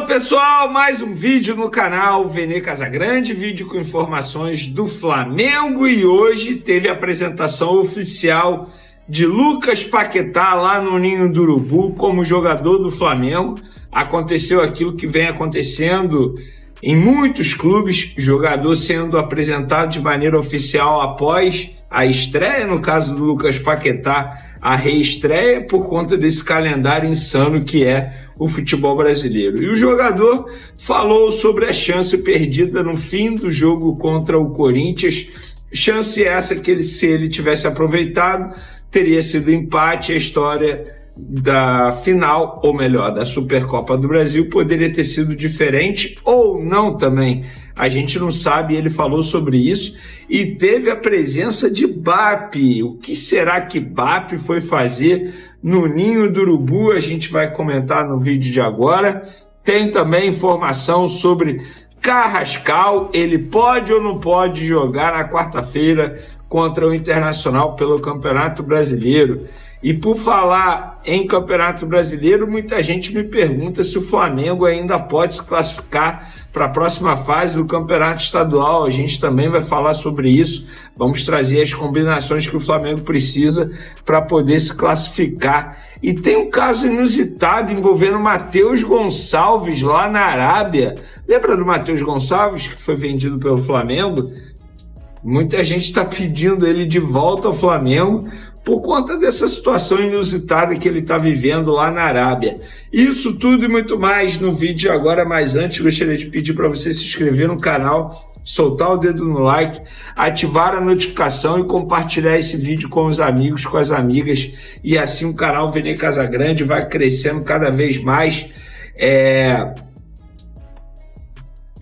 Pessoal, mais um vídeo no canal Vene Casagrande, vídeo com informações do Flamengo, e hoje teve a apresentação oficial de Lucas Paquetá lá no Ninho do Urubu como jogador do Flamengo. Aconteceu aquilo que vem acontecendo em muitos clubes, jogador sendo apresentado de maneira oficial após a estreia, no caso do Lucas Paquetá, a reestreia, por conta desse calendário insano que é o futebol brasileiro. E o jogador falou sobre a chance perdida no fim do jogo contra o Corinthians, chance essa que se ele tivesse aproveitado, teria sido empate. A história da final, ou melhor, da Supercopa do Brasil, poderia ter sido diferente ou não também. A gente não sabe, ele falou sobre isso e teve a presença de Bap. O que será que Bap foi fazer no Ninho do Urubu? A gente vai comentar no vídeo de agora. Tem também informação sobre Carrascal, ele pode ou não pode jogar na quarta-feira contra o Internacional pelo Campeonato Brasileiro. E por falar em Campeonato Brasileiro, muita gente me pergunta se o Flamengo ainda pode se classificar para a próxima fase do Campeonato Estadual. A gente também vai falar sobre isso. Vamos trazer as combinações que o Flamengo precisa para poder se classificar. E tem um caso inusitado envolvendo o Matheus Gonçalves lá na Arábia. Lembra do Matheus Gonçalves, que foi vendido pelo Flamengo? Muita gente está pedindo ele de volta ao Flamengo por conta dessa situação inusitada que ele está vivendo lá na Arábia. Isso tudo e muito mais no vídeo agora, mas antes gostaria de pedir para você se inscrever no canal, soltar o dedo no like, ativar a notificação e compartilhar esse vídeo com os amigos, com as amigas, e assim o canal Vene Casagrande vai crescendo cada vez mais.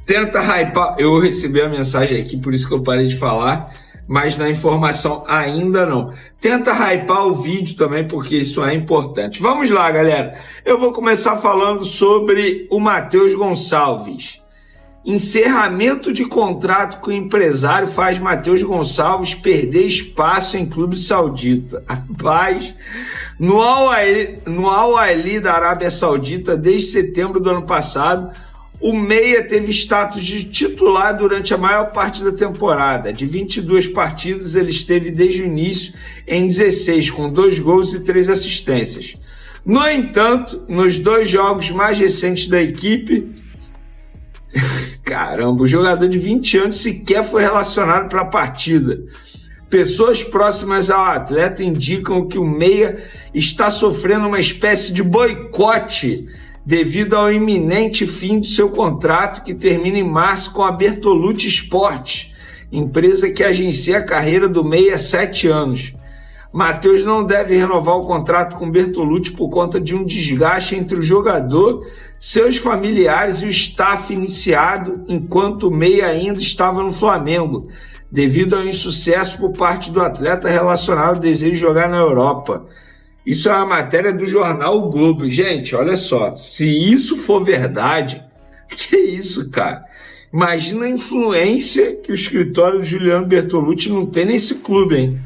Tenta hypar, eu recebi a mensagem aqui, por isso que eu parei de falar, mas na informação ainda não. Tenta hypar o vídeo também, porque isso é importante. Vamos lá, galera. Eu vou começar falando sobre o Matheus Gonçalves. Encerramento de contrato com o empresário faz Matheus Gonçalves perder espaço em clube saudita. Rapaz, no Al-Ahly da Arábia Saudita, desde setembro do ano passado, o meia teve status de titular durante a maior parte da temporada. De 22 partidas, ele esteve desde o início em 16, com 2 gols e 3 assistências. No entanto, nos 2 jogos mais recentes da equipe, caramba, o jogador de 20 anos sequer foi relacionado para a partida. Pessoas próximas ao atleta indicam que o meia está sofrendo uma espécie de boicote devido ao iminente fim do seu contrato, que termina em março com a Bertolucci Sport, empresa que agencia a carreira do meia há 7 anos. Matheus não deve renovar o contrato com Bertolucci por conta de um desgaste entre o jogador, seus familiares e o staff iniciado enquanto o meia ainda estava no Flamengo, devido ao insucesso por parte do atleta relacionado ao desejo de jogar na Europa. Isso é uma matéria do jornal O Globo. Gente, olha só, se isso for verdade, que isso, cara? Imagina a influência que o escritório do Juliano Bertolucci não tem nesse clube, hein?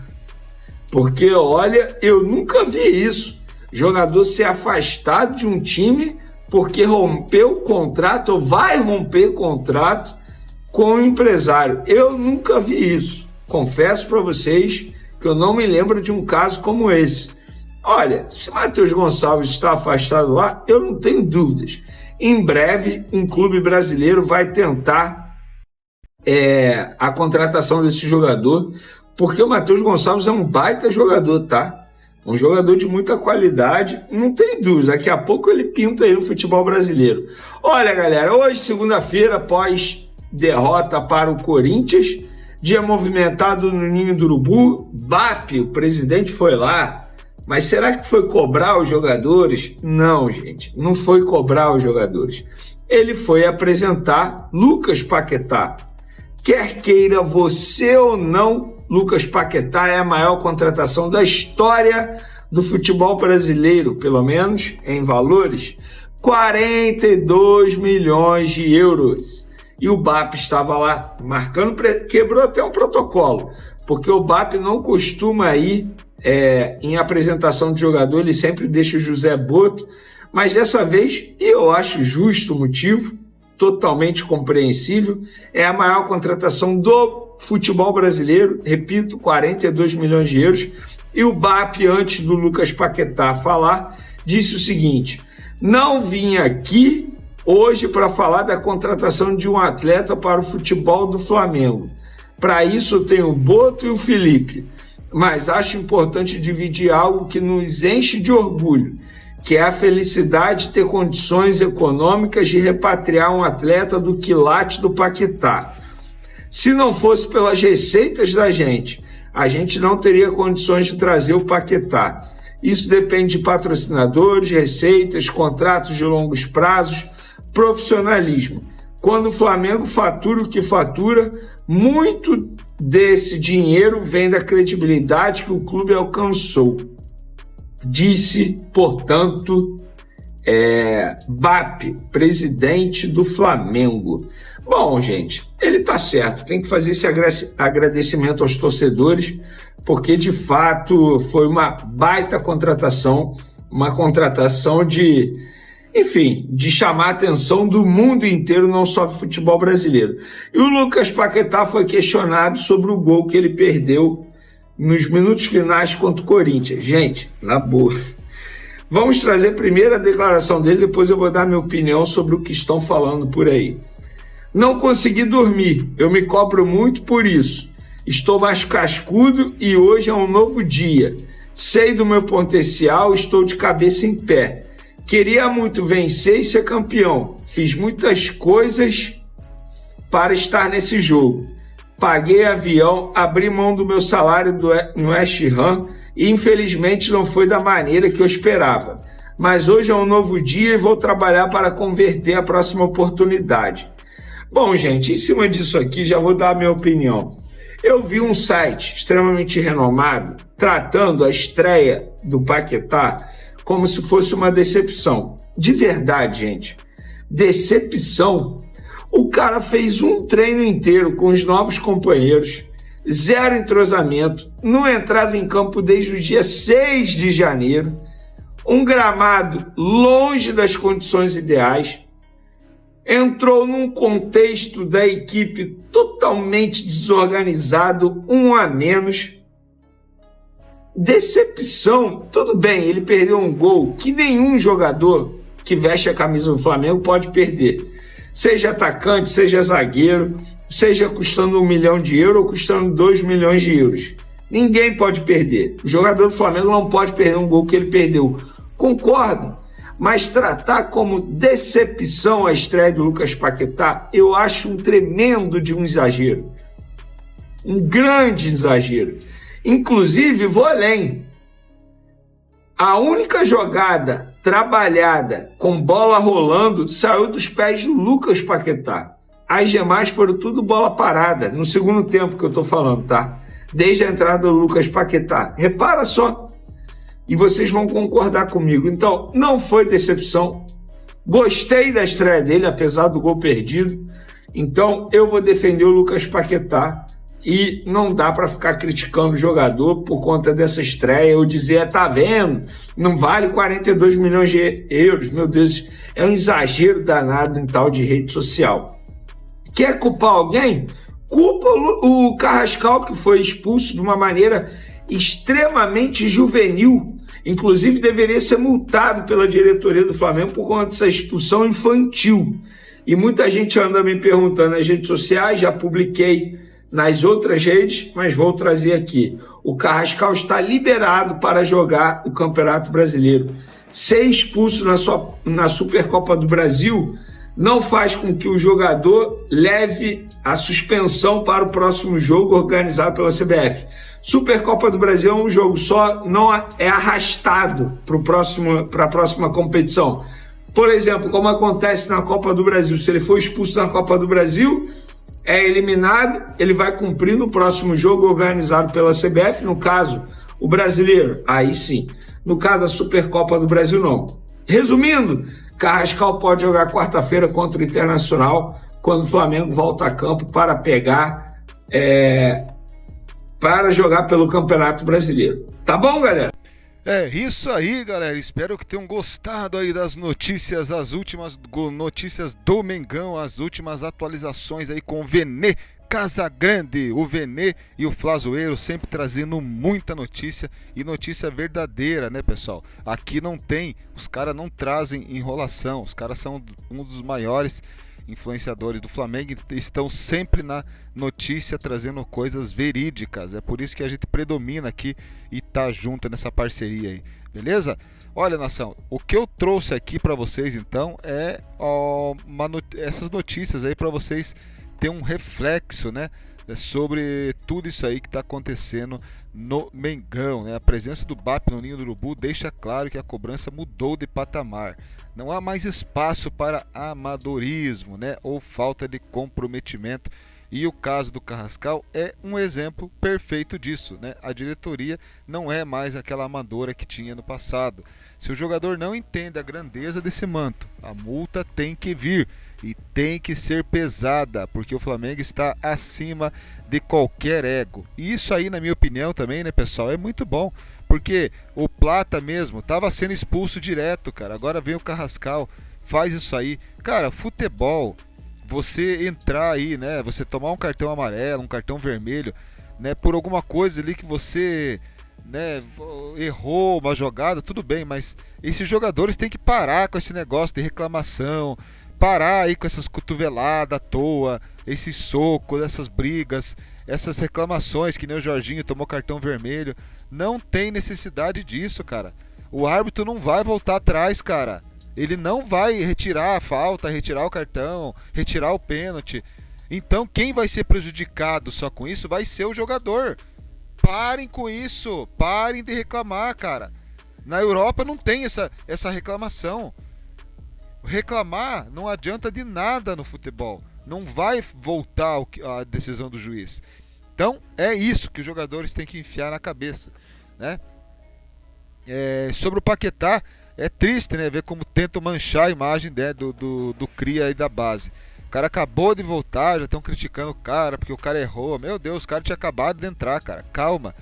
Porque, olha, eu nunca vi isso. Jogador ser afastado de um time porque rompeu o contrato ou vai romper contrato com o empresário. Eu nunca vi isso. Confesso para vocês que eu não me lembro de um caso como esse. Olha, se Matheus Gonçalves está afastado lá, eu não tenho dúvidas. Em breve, um clube brasileiro vai tentar a contratação desse jogador, porque o Matheus Gonçalves é um baita jogador, tá? Um jogador de muita qualidade, não tem dúvida. Daqui a pouco ele pinta aí no futebol brasileiro. Olha, galera, hoje, segunda-feira, após derrota para o Corinthians, dia movimentado no Ninho do Urubu, Bap, o presidente, foi lá. Mas será que foi cobrar os jogadores? Não, gente, não foi cobrar os jogadores. Ele foi apresentar Lucas Paquetá. Quer queira você ou não, Lucas Paquetá é a maior contratação da história do futebol brasileiro, pelo menos em valores, 42 milhões de euros. E o Bap estava lá marcando, quebrou até um protocolo, porque o Bap não costuma ir em apresentação de jogador, ele sempre deixa o José Boto, Mas dessa vez, e eu acho justo o motivo, totalmente compreensível, é a maior contratação do futebol brasileiro, repito, 42 milhões de euros, e o BAP, antes do Lucas Paquetá falar, disse o seguinte: não vim aqui hoje para falar da contratação de um atleta para o futebol do Flamengo. Para isso eu tenho o Boto e o Felipe, mas acho importante dividir algo que nos enche de orgulho, que é a felicidade de ter condições econômicas de repatriar um atleta do quilate do Paquetá. Se não fosse pelas receitas da gente, a gente não teria condições de trazer o Paquetá. Isso depende de patrocinadores, receitas, contratos de longos prazos, profissionalismo. Quando o Flamengo fatura o que fatura, muito desse dinheiro vem da credibilidade que o clube alcançou. Disse, portanto, BAP, presidente do Flamengo. Bom, gente, ele tá certo, tem que fazer esse agradecimento aos torcedores, porque de fato foi uma baita contratação, uma contratação de chamar a atenção do mundo inteiro, não só do futebol brasileiro. E o Lucas Paquetá foi questionado sobre o gol que ele perdeu nos minutos finais contra o Corinthians. Gente, na boa. Vamos trazer primeiro a declaração dele, depois eu vou dar minha opinião sobre o que estão falando por aí. Não consegui dormir, eu me cobro muito por isso. Estou mais cascudo e hoje é um novo dia. Sei do meu potencial, estou de cabeça em pé. Queria muito vencer e ser campeão. Fiz muitas coisas para estar nesse jogo. Paguei avião, abri mão do meu salário no West Ham e infelizmente não foi da maneira que eu esperava. Mas hoje é um novo dia e vou trabalhar para converter a próxima oportunidade. Bom, gente, em cima disso aqui já vou dar a minha opinião. Eu vi um site extremamente renomado tratando a estreia do Paquetá como se fosse uma decepção. De verdade, gente, decepção. O cara fez um treino inteiro com os novos companheiros, zero entrosamento, não entrava em campo desde o dia 6 de janeiro, um gramado longe das condições ideais, entrou num contexto da equipe totalmente desorganizado, um a menos. Decepção, tudo bem, ele perdeu um gol que nenhum jogador que veste a camisa do Flamengo pode perder. Seja atacante, seja zagueiro, seja custando 1 milhão de euros ou custando 2 milhões de euros. Ninguém pode perder. O jogador do Flamengo não pode perder um gol que ele perdeu. Concordo, mas tratar como decepção a estreia do Lucas Paquetá, eu acho um tremendo de um exagero. Um grande exagero. Inclusive, vou além. A única jogada trabalhada com bola rolando saiu dos pés do Lucas Paquetá. As demais foram tudo bola parada, no segundo tempo que eu tô falando, tá? Desde a entrada do Lucas Paquetá. Repara só, e vocês vão concordar comigo. Então, não foi decepção. Gostei da estreia dele, apesar do gol perdido. Então, eu vou defender o Lucas Paquetá. E não dá para ficar criticando o jogador por conta dessa estreia, ou dizer, tá vendo, não vale 42 milhões de euros, meu Deus, é um exagero danado em tal de rede social. Quer culpar alguém? Culpa o Carrascal, que foi expulso de uma maneira extremamente juvenil, inclusive deveria ser multado pela diretoria do Flamengo por conta dessa expulsão infantil. E muita gente anda me perguntando nas redes sociais, já publiquei nas outras redes, mas vou trazer aqui. O Carrascal está liberado para jogar o Campeonato Brasileiro. Ser expulso na Supercopa do Brasil não faz com que o jogador leve a suspensão para o próximo jogo organizado pela CBF. Supercopa do Brasil é um jogo só, não é arrastado para a próxima competição. Por exemplo, como acontece na Copa do Brasil, se ele for expulso na Copa do Brasil, é eliminado, ele vai cumprir no próximo jogo organizado pela CBF, no caso, o brasileiro, aí sim. No caso, a Supercopa do Brasil, não. Resumindo, Carrascal pode jogar quarta-feira contra o Internacional, quando o Flamengo volta a campo para para jogar pelo Campeonato Brasileiro. Tá bom, galera? É isso aí, galera. Espero que tenham gostado aí das notícias, as últimas notícias do Mengão, as últimas atualizações aí com o Vene Casagrande, o Vene e o Flazoeiro sempre trazendo muita notícia e notícia verdadeira, né, pessoal? Aqui não tem, os caras não trazem enrolação, os caras são um dos maiores influenciadores do Flamengo estão sempre na notícia trazendo coisas verídicas. É por isso que a gente predomina aqui e tá junto nessa parceria aí, beleza? Olha, nação, o que eu trouxe aqui para vocês então é essas notícias aí para vocês ter um reflexo, né, sobre tudo isso aí que está acontecendo no Mengão, né? A presença do BAP no Ninho do Urubu deixa claro que a cobrança mudou de patamar. Não há mais espaço para amadorismo, né, ou falta de comprometimento. E o caso do Carrascal é um exemplo perfeito disso, né? A diretoria não é mais aquela amadora que tinha no passado. Se o jogador não entende a grandeza desse manto, a multa tem que vir e tem que ser pesada, porque o Flamengo está acima de qualquer ego. E isso aí, na minha opinião também, né, pessoal, é muito bom. Porque o Plata mesmo estava sendo expulso direto, cara. Agora vem o Carrascal, faz isso aí. Cara, futebol, você entrar aí, né? Você tomar um cartão amarelo, um cartão vermelho, né? Por alguma coisa ali que você, né, errou uma jogada, tudo bem, mas esses jogadores têm que parar com esse negócio de reclamação, parar aí com essas cotoveladas à toa, esses socos, essas brigas, essas reclamações que nem o Jorginho tomou cartão vermelho. Não tem necessidade disso, cara. O árbitro não vai voltar atrás, cara. Ele não vai retirar a falta, retirar o cartão, retirar o pênalti. Então quem vai ser prejudicado só com isso vai ser o jogador. Parem com isso, parem de reclamar, cara. Na Europa não tem essa reclamação. Reclamar não adianta de nada no futebol. Não vai voltar a decisão do juiz. Então é isso que os jogadores têm que enfiar na cabeça, né? Sobre o Paquetá, é triste, né, ver como tentam manchar a imagem, né, do cria e da base. O cara acabou de voltar, já estão criticando o cara porque o cara errou. Meu Deus, o cara tinha acabado de entrar, cara. Calma.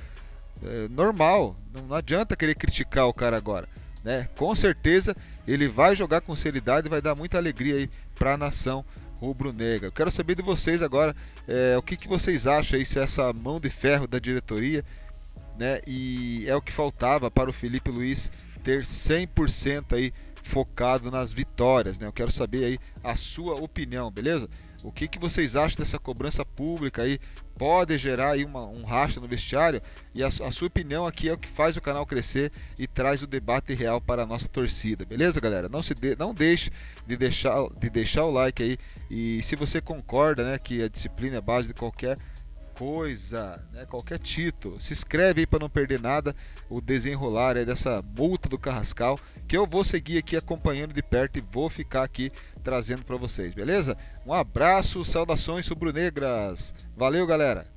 Normal. Não adianta querer criticar o cara agora, né? Com certeza ele vai jogar com seriedade e vai dar muita alegria aí para a nação rubro-negra. Eu quero saber de vocês agora, o que vocês acham aí, se essa mão de ferro da diretoria, né, e é o que faltava para o Felipe Luiz ter 100% aí focado nas vitórias, né? Eu quero saber aí a sua opinião, beleza? O que vocês acham dessa cobrança pública aí? Pode gerar aí um racha no vestiário? E a sua opinião aqui é o que faz o canal crescer e traz o debate real para a nossa torcida, beleza, galera? Não deixe de deixar o like aí. E se você concorda, né, que a disciplina é a base de qualquer coisa, né, qualquer título, se inscreve aí para não perder nada, o desenrolar aí dessa multa do Carrascal, que eu vou seguir aqui acompanhando de perto e vou ficar aqui trazendo para vocês, beleza? Um abraço, saudações rubro-negras, valeu, galera!